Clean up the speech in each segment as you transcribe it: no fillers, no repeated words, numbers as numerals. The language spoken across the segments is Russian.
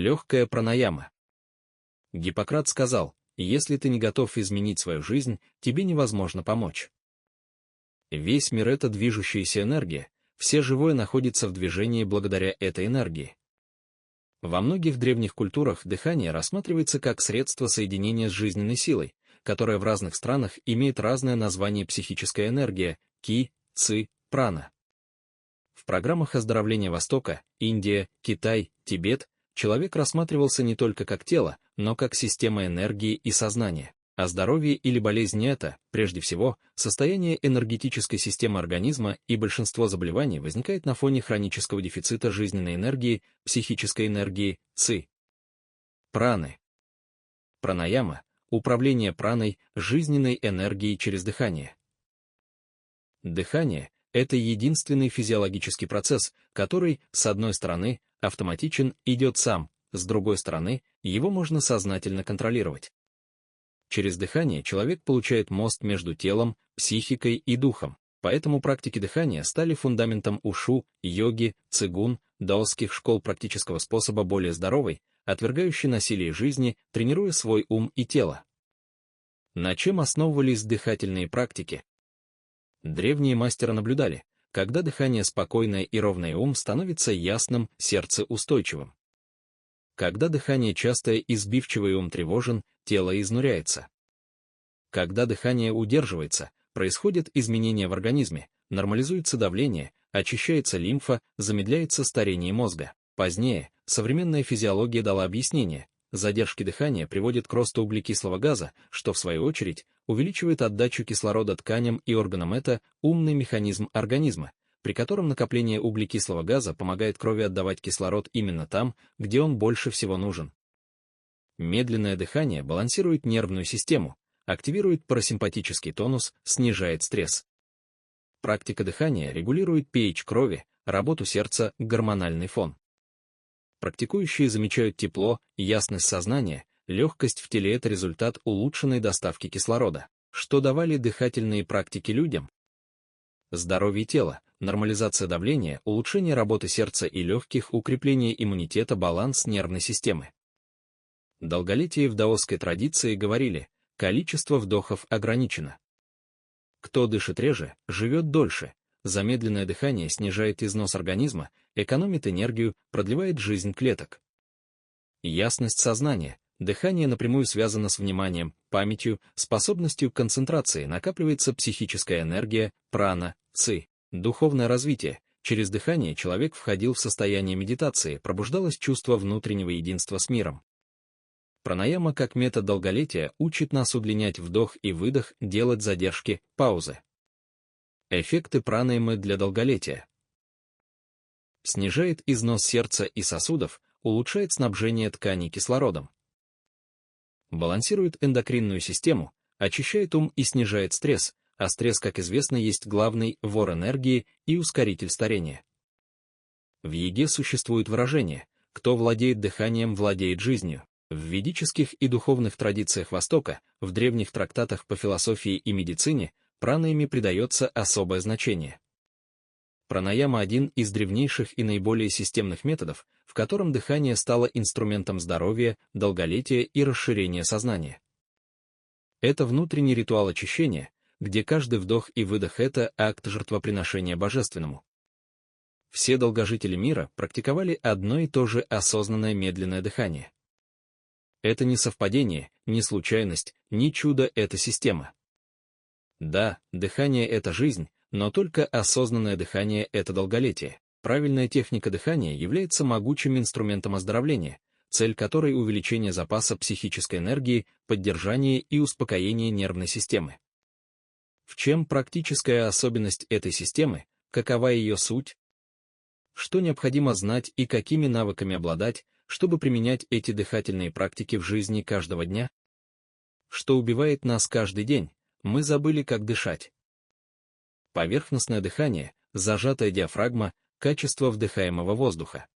Легкая пранаяма. Гиппократ сказал: если ты не готов изменить свою жизнь, тебе невозможно помочь. Весь мир — это движущаяся энергия, все живое находится в движении благодаря этой энергии. Во многих древних культурах дыхание рассматривается как средство соединения с жизненной силой, которая в разных странах имеет разное название: психическая энергия, ки, ци, прана. В программах оздоровления Востока, Индия, Китай, Тибет, человек рассматривался не только как тело, но как система энергии и сознания. А здоровье или болезнь — это, прежде всего, состояние энергетической системы организма, и большинство заболеваний возникает на фоне хронического дефицита жизненной энергии, психической энергии, ци. Праны. Пранаяма — управление праной, жизненной энергией через дыхание. Дыхание — это единственный физиологический процесс, который, с одной стороны, автоматичен, идет сам, с другой стороны, его можно сознательно контролировать. Через дыхание человек получает мост между телом, психикой и духом, поэтому практики дыхания стали фундаментом ушу, йоги, цигун, даосских школ практического способа более здоровой, отвергающей насилие жизни, тренируя свой ум и тело. На чем основывались дыхательные практики? Древние мастера наблюдали: когда дыхание спокойное и ровное, ум становится ясным, сердце устойчивым. Когда дыхание частое и сбивчивое, ум тревожен, тело изнуряется. Когда дыхание удерживается, происходят изменения в организме, нормализуется давление, очищается лимфа, замедляется старение мозга. Позднее современная физиология дала объяснение: задержки дыхания приводят к росту углекислого газа, что в свою очередь увеличивает отдачу кислорода тканям и органам. Это умный механизм организма, при котором накопление углекислого газа помогает крови отдавать кислород именно там, где он больше всего нужен. Медленное дыхание балансирует нервную систему, активирует парасимпатический тонус, снижает стресс. Практика дыхания регулирует pH крови, работу сердца, гормональный фон. Практикующие замечают тепло, ясность сознания, легкость в теле — это результат улучшенной доставки кислорода. Что давали дыхательные практики людям? Здоровье тела, нормализация давления, улучшение работы сердца и легких, укрепление иммунитета, баланс нервной системы. Долголетие в даосской традиции говорили: количество вдохов ограничено. Кто дышит реже, живет дольше. Замедленное дыхание снижает износ организма, экономит энергию, продлевает жизнь клеток. Ясность сознания. Дыхание напрямую связано с вниманием, памятью, способностью к концентрации, накапливается психическая энергия, прана, ци. Духовное развитие. Через дыхание человек входил в состояние медитации, пробуждалось чувство внутреннего единства с миром. Пранаяма как метод долголетия учит нас удлинять вдох и выдох, делать задержки, паузы. Эффекты пранаямы для долголетия. Снижает износ сердца и сосудов, улучшает снабжение тканей кислородом. Балансирует эндокринную систему, очищает ум и снижает стресс, а стресс, как известно, есть главный вор энергии и ускоритель старения. В йоге существует выражение: кто владеет дыханием, владеет жизнью. В ведических и духовных традициях Востока, в древних трактатах по философии и медицине, пранаяме придается особое значение. Пранаяма — один из древнейших и наиболее системных методов, в котором дыхание стало инструментом здоровья, долголетия и расширения сознания. Это внутренний ритуал очищения, где каждый вдох и выдох — это акт жертвоприношения божественному. Все долгожители мира практиковали одно и то же осознанное медленное дыхание. Это не совпадение, не случайность, не чудо, это система. Да, дыхание — это жизнь, но только осознанное дыхание — это долголетие. Правильная техника дыхания является могучим инструментом оздоровления, цель которой — увеличение запаса психической энергии, поддержание и успокоение нервной системы. В чем практическая особенность этой системы, какова ее суть? Что необходимо знать и какими навыками обладать, чтобы применять эти дыхательные практики в жизни каждого дня? Что убивает нас каждый день? Мы забыли, как дышать. Поверхностное дыхание, зажатая диафрагма, качество вдыхаемого воздуха.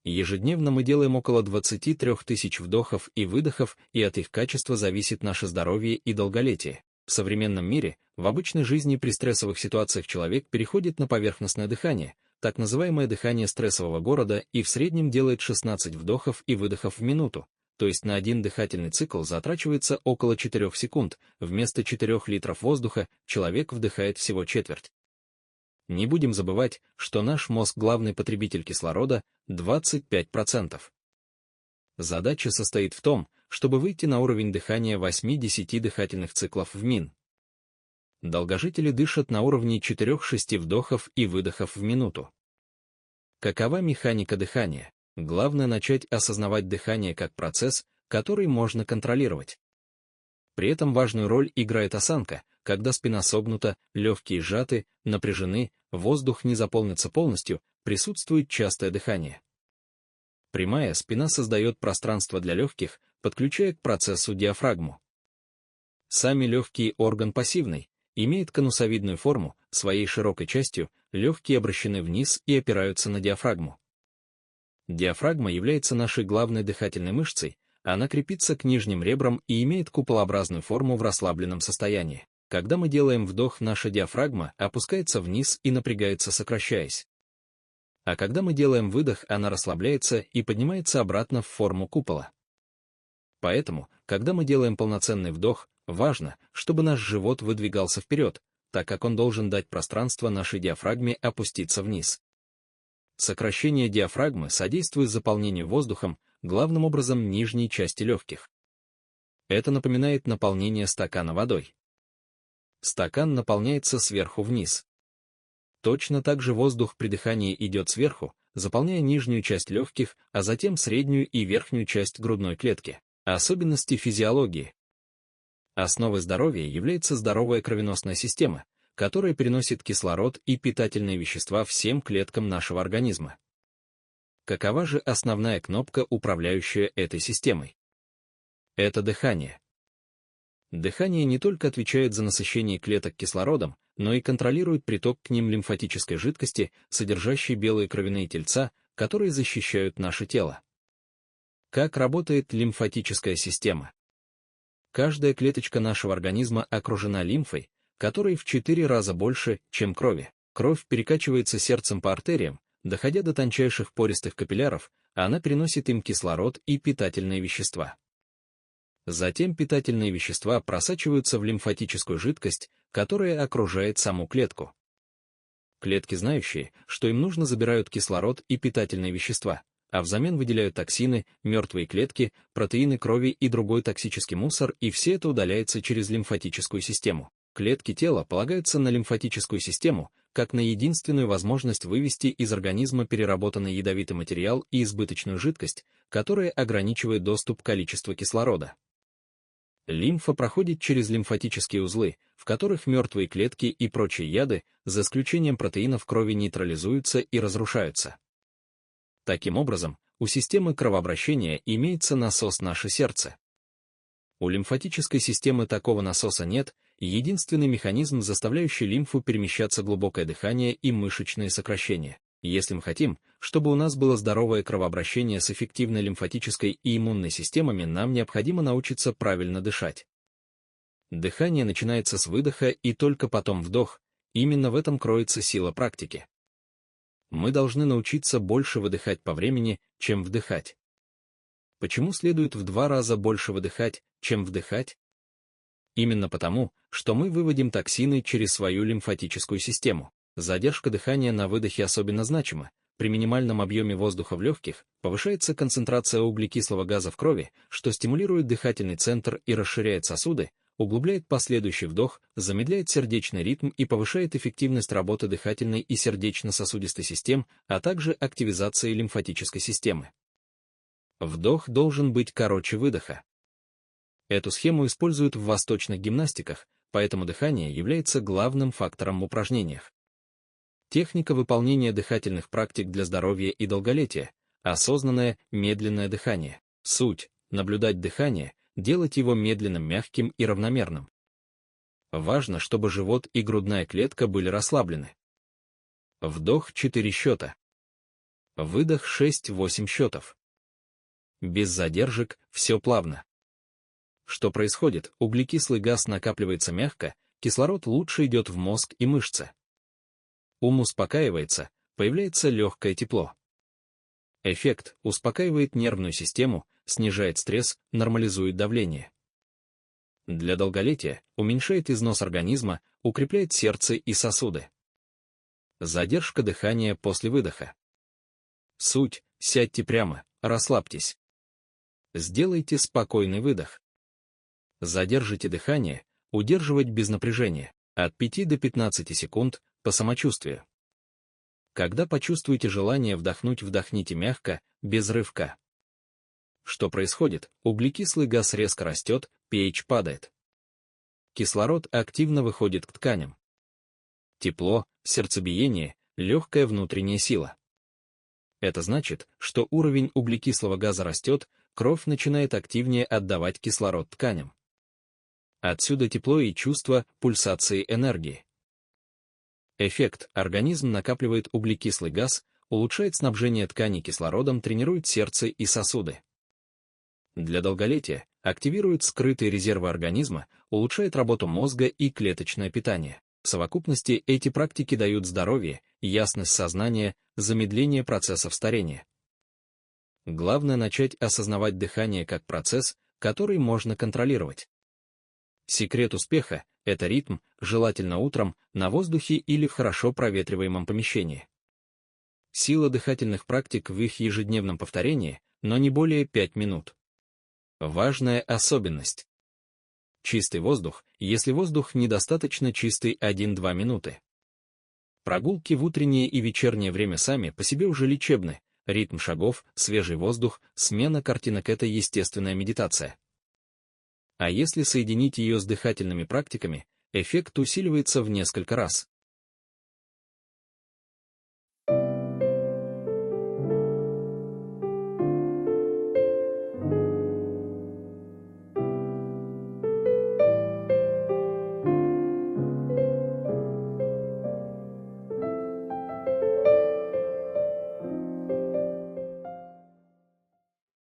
Ежедневно мы делаем около 23 тысяч вдохов и выдохов, и от их качества зависит наше здоровье и долголетие. В современном мире, в обычной жизни при стрессовых ситуациях человек переходит на поверхностное дыхание, так называемое дыхание стрессового города, и в среднем делает 16 вдохов и выдохов в минуту, то есть на один дыхательный цикл затрачивается около 4 секунд, вместо 4 литров воздуха человек вдыхает всего четверть. Не будем забывать, что наш мозг главный потребитель кислорода – 25%. Задача состоит в том, чтобы выйти на уровень дыхания 8-10 дыхательных циклов в мин. Долгожители дышат на уровне 4-6 вдохов и выдохов в минуту. Какова механика дыхания? Главное начать осознавать дыхание как процесс, который можно контролировать. При этом важную роль играет осанка, когда спина согнута, легкие сжаты, напряжены, воздух не заполнится полностью, присутствует частое дыхание. Прямая спина создает пространство для легких, подключая к процессу диафрагму. Сами легкие орган пассивный, имеет конусовидную форму, своей широкой частью, легкие обращены вниз и опираются на диафрагму. Диафрагма является нашей главной дыхательной мышцей, она крепится к нижним ребрам и имеет куполообразную форму в расслабленном состоянии. Когда мы делаем вдох, наша диафрагма опускается вниз и напрягается, сокращаясь. А когда мы делаем выдох, она расслабляется и поднимается обратно в форму купола. Поэтому, когда мы делаем полноценный вдох, важно, чтобы наш живот выдвигался вперед, так как он должен дать пространство нашей диафрагме опуститься вниз. Сокращение диафрагмы содействует заполнению воздухом, главным образом нижней части легких. Это напоминает наполнение стакана водой. Стакан наполняется сверху вниз. Точно так же воздух при дыхании идет сверху, заполняя нижнюю часть легких, а затем среднюю и верхнюю часть грудной клетки. Особенности физиологии. Основой здоровья является здоровая кровеносная система, которая переносит кислород и питательные вещества всем клеткам нашего организма. Какова же основная кнопка, управляющая этой системой? Это дыхание. Дыхание не только отвечает за насыщение клеток кислородом, но и контролирует приток к ним лимфатической жидкости, содержащей белые кровяные тельца, которые защищают наше тело. Как работает лимфатическая система? Каждая клеточка нашего организма окружена лимфой, которой в 4 раза больше, чем крови. Кровь перекачивается сердцем по артериям, доходя до тончайших пористых капилляров, а она переносит им кислород и питательные вещества. Затем питательные вещества просачиваются в лимфатическую жидкость, которая окружает саму клетку. Клетки, знающие, что им нужно, забирают кислород и питательные вещества, а взамен выделяют токсины, мертвые клетки, протеины крови и другой токсический мусор, и все это удаляется через лимфатическую систему. Клетки тела полагаются на лимфатическую систему, как на единственную возможность вывести из организма переработанный ядовитый материал и избыточную жидкость, которая ограничивает доступ количества кислорода. Лимфа проходит через лимфатические узлы, в которых мертвые клетки и прочие яды, за исключением протеинов крови, нейтрализуются и разрушаются. Таким образом, у системы кровообращения имеется насос наше сердце. У лимфатической системы такого насоса нет, и единственный механизм, заставляющий лимфу перемещаться, глубокое дыхание и мышечные сокращения. Если мы хотим, чтобы у нас было здоровое кровообращение с эффективной лимфатической и иммунной системами, нам необходимо научиться правильно дышать. Дыхание начинается с выдоха и только потом вдох, именно в этом кроется сила практики. Мы должны научиться больше выдыхать по времени, чем вдыхать. Почему следует в 2 раза больше выдыхать, чем вдыхать? Именно потому, что мы выводим токсины через свою лимфатическую систему. Задержка дыхания на выдохе особенно значима. При минимальном объеме воздуха в легких повышается концентрация углекислого газа в крови, что стимулирует дыхательный центр и расширяет сосуды, углубляет последующий вдох, замедляет сердечный ритм и повышает эффективность работы дыхательной и сердечно-сосудистой систем, а также активизации лимфатической системы. Вдох должен быть короче выдоха. Эту схему используют в восточных гимнастиках, поэтому дыхание является главным фактором в упражнениях. Техника выполнения дыхательных практик для здоровья и долголетия, осознанное, медленное дыхание. Суть – наблюдать дыхание, делать его медленным, мягким и равномерным. Важно, чтобы живот и грудная клетка были расслаблены. Вдох 4 счета. Выдох 6-8 счетов. Без задержек, все плавно. Что происходит? Углекислый газ накапливается мягко, кислород лучше идет в мозг и мышцы. Ум успокаивается, появляется легкое тепло. Эффект успокаивает нервную систему, снижает стресс, нормализует давление. Для долголетия уменьшает износ организма, укрепляет сердце и сосуды. Задержка дыхания после выдоха. Суть: сядьте прямо, расслабьтесь. Сделайте спокойный выдох. Задержите дыхание, удерживать без напряжения, от 5 до 15 секунд, по самочувствию. Когда почувствуете желание вдохнуть, вдохните мягко, без рывка. Что происходит? Углекислый газ резко растет, pH падает. Кислород активно выходит к тканям. Тепло, сердцебиение, легкая внутренняя сила. Это значит, что уровень углекислого газа растет, кровь начинает активнее отдавать кислород тканям. Отсюда тепло и чувство пульсации энергии. Эффект: организм накапливает углекислый газ, улучшает снабжение тканей кислородом, тренирует сердце и сосуды. Для долголетия активирует скрытые резервы организма, улучшает работу мозга и клеточное питание. В совокупности эти практики дают здоровье, ясность сознания, замедление процессов старения. Главное начать осознавать дыхание как процесс, который можно контролировать. Секрет успеха — это ритм, желательно утром, на воздухе или в хорошо проветриваемом помещении. Сила дыхательных практик в их ежедневном повторении, но не более 5 минут. Важная особенность. Чистый воздух, если воздух недостаточно чистый, 1-2 минуты. Прогулки в утреннее и вечернее время сами по себе уже лечебны, ритм шагов, свежий воздух, смена картинок — это естественная медитация. А если соединить ее с дыхательными практиками, эффект усиливается в несколько раз.